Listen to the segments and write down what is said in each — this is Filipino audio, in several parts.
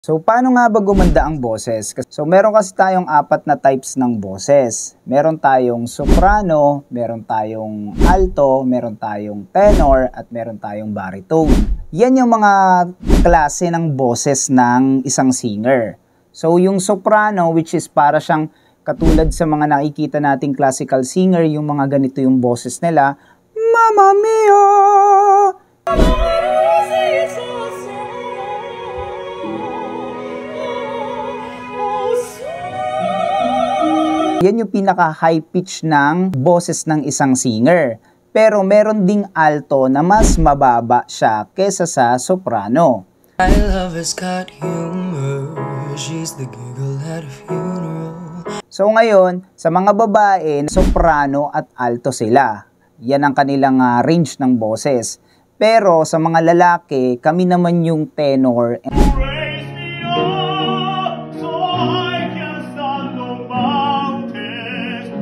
So, paano nga ba gumanda ang boses? So, meron kasi tayong apat na types ng boses. Meron tayong soprano, meron tayong alto, meron tayong tenor, at meron tayong baritone. Yan yung mga klase ng boses ng isang singer. So, yung soprano, which is para siyang katulad sa mga nakikita nating classical singer, yung mga ganito yung boses nila, Mamma Mia! Yan yung pinaka-high pitch ng boses ng isang singer. Pero meron ding alto na mas mababa siya kesa sa soprano. My love has got humor. She's the giggle at a funeral. So ngayon, sa mga babae, soprano at alto sila. Yan ang kanilang range ng boses. Pero sa mga lalaki, kami naman yung tenor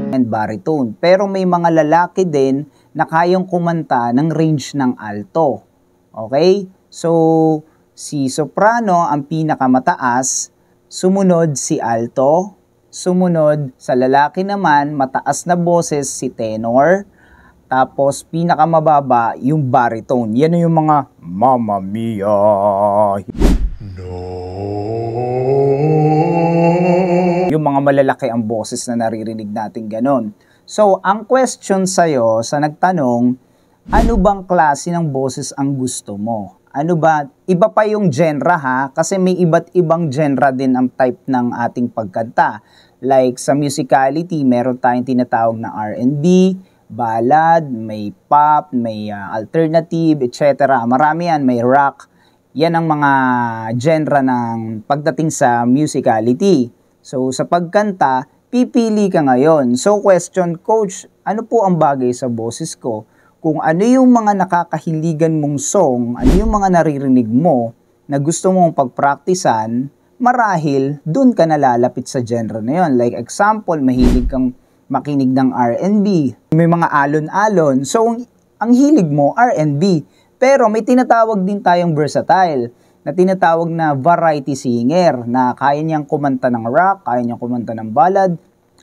and baritone. Pero may mga lalaki din na kayang kumanta ng range ng alto. Okay? So, si soprano ang pinakamataas, sumunod si alto, sumunod sa lalaki naman, mataas na boses si tenor, tapos pinakamababa yung baritone. Yan yung mga Mamma Mia. Yung mga malalaki ang boses na naririnig natin ganon. So, ang question sa'yo sa nagtanong, ano bang klase ng boses ang gusto mo? Ano ba? Iba pa yung genre ha, kasi may iba't ibang genre din ang type ng ating pagkanta. Like sa musicality, meron tayong tinatawag na R&B, ballad, may pop, may alternative, etc. Marami yan, may rock. Yan ang mga genre ng pagdating sa musicality. So, sa pagkanta, pipili ka ngayon. So, question, Coach, ano po ang bagay sa boses ko? Kung ano yung mga nakakahiligan mong song, ano yung mga naririnig mo na gusto mong pagpraktisan, marahil, dun ka nalalapit sa genre na yun. Like example, mahilig kang makinig ng R&B. May mga alon-alon. So, ang hilig mo, R&B. Pero may tinatawag din tayong versatile na tinatawag na variety singer na kaya niyang kumanta ng rock, kaya niyang kumanta ng ballad,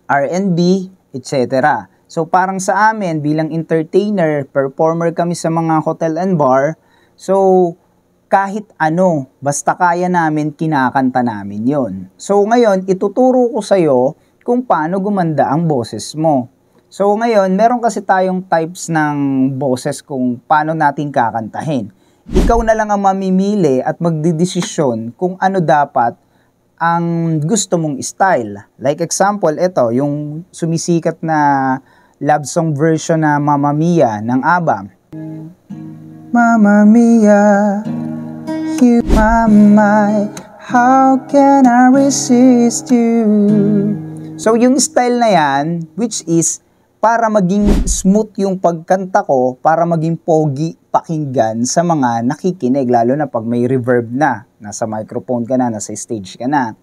R&B, etc. So parang sa amin bilang entertainer, performer kami sa mga hotel and bar, so kahit ano, basta kaya namin, kinakanta namin yon. So ngayon, ituturo ko sa'yo kung paano gumanda ang boses mo. So ngayon, meron kasi tayong types ng boses kung paano natin kakantahin. Ikaw na lang ang mamimili at magdidesisyon kung ano dapat ang gusto mong style. Like example, ito, yung sumisikat na love song version na Mamma Mia ng ABBA. Mamma Mia, you my mind, how can I resist you? So yung style na yan, which is para maging smooth yung pagkanta ko, para maging pogi pakinggan sa mga nakikinig, lalo na pag may reverb na, nasa microphone ka na, nasa stage ka na.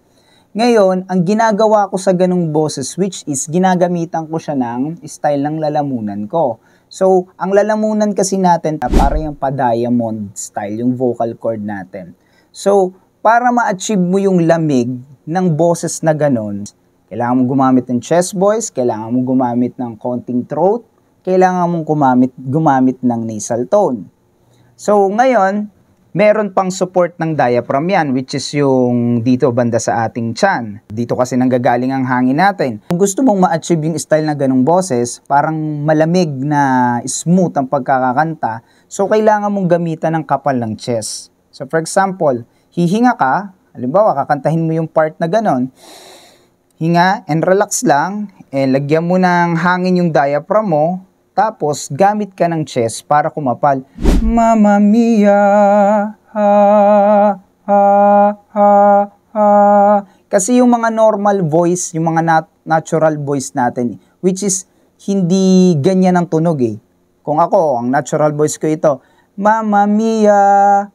Ngayon, ang ginagawa ko sa ganung boses, which is ginagamitan ko siya ng style ng lalamunan ko. So, ang lalamunan kasi natin, para yung pa-diamond style, yung vocal cord natin. So, para ma-achieve mo yung lamig ng boses na ganun, kailangan mong gumamit ng chest voice, kailangan mong gumamit ng konting throat, kailangan mong gumamit ng nasal tone. So, ngayon, meron pang support ng diaphragm yan, which is yung dito banda sa ating tiyan. Dito kasi nanggagaling ang hangin natin. Kung gusto mong ma-achieve yung style na ganong boses, parang malamig na smooth ang pagkakakanta, so kailangan mong gamitan ng kapal ng chest. So, for example, hihinga ka, halimbawa, kakantahin mo yung part na ganon, hinga and relax lang, lagyan mo ng hangin yung diaphragm mo, tapos gamit ka ng chest para kumapal. Mamma Mia, ha, ha, ha, ha. Kasi yung mga normal voice, yung mga natural voice natin, which is hindi ganyan ang tunog eh. Kung ako, ang natural voice ko ito, Mamma Mia,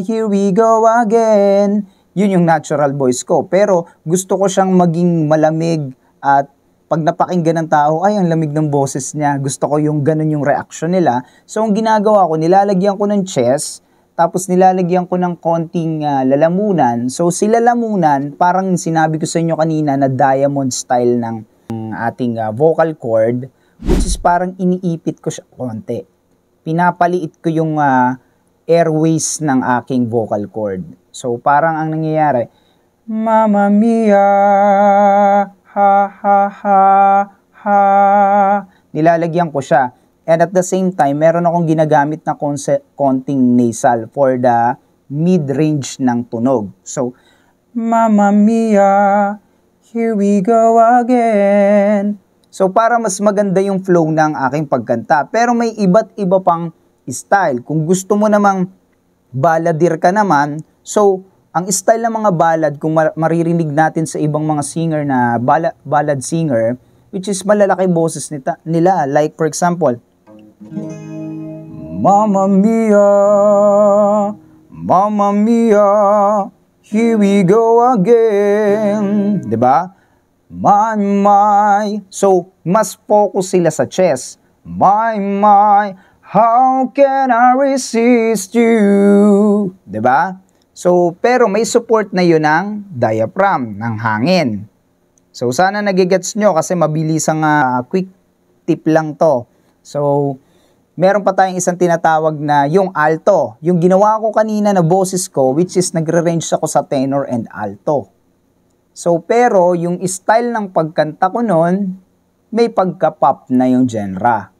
here we go again. Yun yung natural voice ko. Pero gusto ko siyang maging malamig at pag napakinggan ng tao, ay, ang lamig ng boses niya. Gusto ko yung ganun yung reaction nila. So, ang ginagawa ko, nilalagyan ko ng chest, tapos nilalagyan ko ng konting lalamunan. So si lalamunan, parang sinabi ko sa inyo kanina na diamond style ng ating vocal cord, which is parang iniipit ko siya konti. Pinapaliit ko yung airways ng aking vocal cord. So parang ang nangyayari, Mamma Mia, ha ha ha ha. Nilalagyan ko siya. And at the same time, meron akong ginagamit na konting nasal for the mid-range ng tunog. So, Mamma Mia, here we go again. So, para mas maganda yung flow ng aking pagkanta. Pero may iba't iba pang style. Kung gusto mo namang balladeer ka naman, so, ang style ng mga ballad, kung maririnig natin sa ibang mga singer na ballad singer, which is malalaki boses nila. Like, for example, Mamma Mia, Mamma Mia, here we go again. Diba? My. So, mas focus sila sa chest. My, how can I resist you? Diba? So, pero may support na yun ng diaphragm, ng hangin. So, sana nagigets nyo kasi mabilisang quick tip lang to. So, meron pa tayong isang tinatawag na yung alto. Yung ginawa ko kanina na boses ko, which is nagre-range ako sa tenor and alto. So, pero yung style ng pagkanta ko nun, may pagka-pop na yung genre.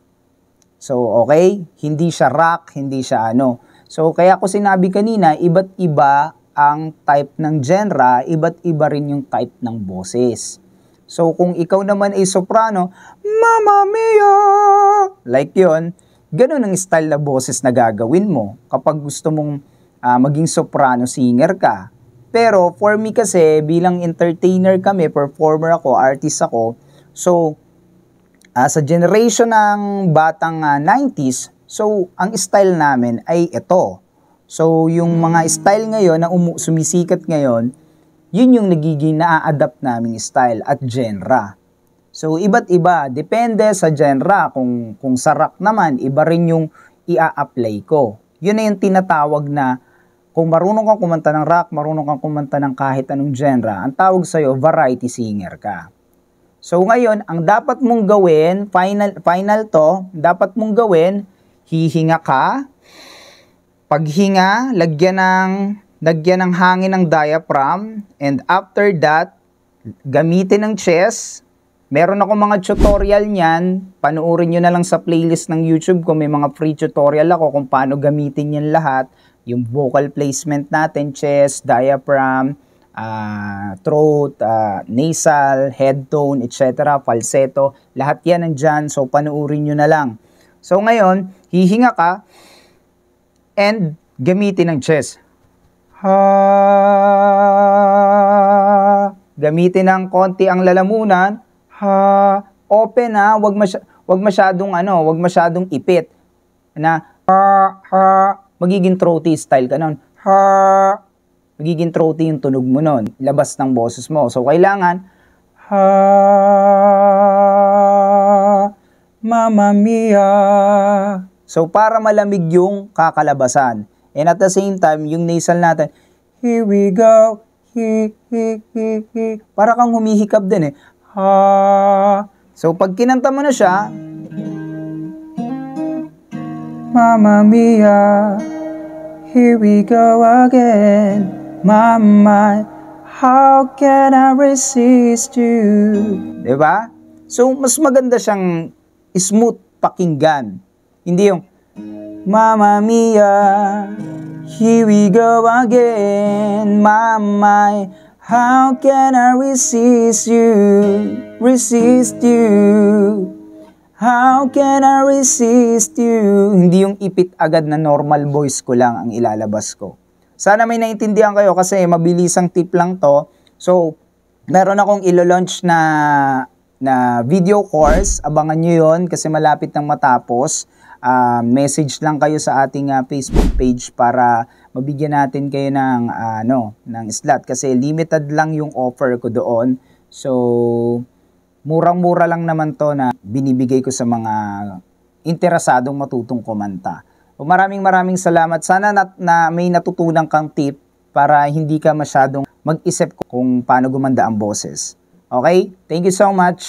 So, okay? Hindi siya rock, hindi siya ano. So, kaya ko sinabi kanina, iba't iba ang type ng genre, iba't iba rin yung type ng boses. So, kung ikaw naman ay soprano, Mamma Mia! Like yon, ganun ang style na boses na gagawin mo kapag gusto mong maging soprano singer ka. Pero, for me kasi, bilang entertainer kami, performer ako, artist ako, so, sa generation ng batang 90s, so, ang style namin ay ito. So, yung mga style ngayon na sumisikat ngayon, yun yung nagiging na-adapt naming style at genre. So, iba't iba. Depende sa genre. Kung sa rock naman, iba rin yung i-a-apply ko. Yun na yung tinatawag na kung marunong kang kumanta ng rock, marunong kang kumanta ng kahit anong genre, ang tawag sa'yo, variety singer ka. So, ngayon, ang dapat mong gawin, final to, dapat mong gawin, hihinga ka. Paghinga, lagyan ng hangin ng diaphragm, and after that, gamitin ng chest. Meron ako mga tutorial niyan, panuorin nyo na lang sa playlist ng YouTube ko, may mga free tutorial ako kung paano gamitin yan lahat, yung vocal placement natin, chest, diaphragm, throat, nasal, head tone, etc., falsetto, lahat yan nandyan, so panuorin nyo na lang. So ngayon, hihinga ka, and gamitin ng chest. Ha. Gamitin ng konti ang lalamunan. Ha. Open ha, wag masyadong ipit. Na ha. Magiging throaty style ka nun. Ha. Magiging throaty yung tunog mo nun. Labas ng boses mo. So kailangan ha. Mamma Mia. So para malamig yung kakalabasan. And at the same time, yung nasal natin, here we go, he. Para kang humihikab din eh. Ha. So, pag kinanta mo na siya, Mamma Mia, here we go again. Mama, how can I resist you? Diba? So, mas maganda siyang smooth pakinggan. Hindi yung, Mamma Mia, here we go again. Mama, how can I resist you? Resist you. How can I resist you? Hindi yung ipit agad na normal voice ko lang ang ilalabas ko. Sana may naintindihan kayo kasi mabilisang tip lang to. So, meron akong ilo-launch na video course. Abangan nyo yun kasi malapit nang matapos. Message lang kayo sa ating Facebook page para mabigyan natin kayo ng slot kasi limited lang yung offer ko doon. So, murang-mura lang naman to na binibigay ko sa mga interesadong matutong kumanta. Maraming salamat. Sana na may natutunan kang tip para hindi ka masyadong mag-isip kung paano gumanda ang boses. Okay? Thank you so much.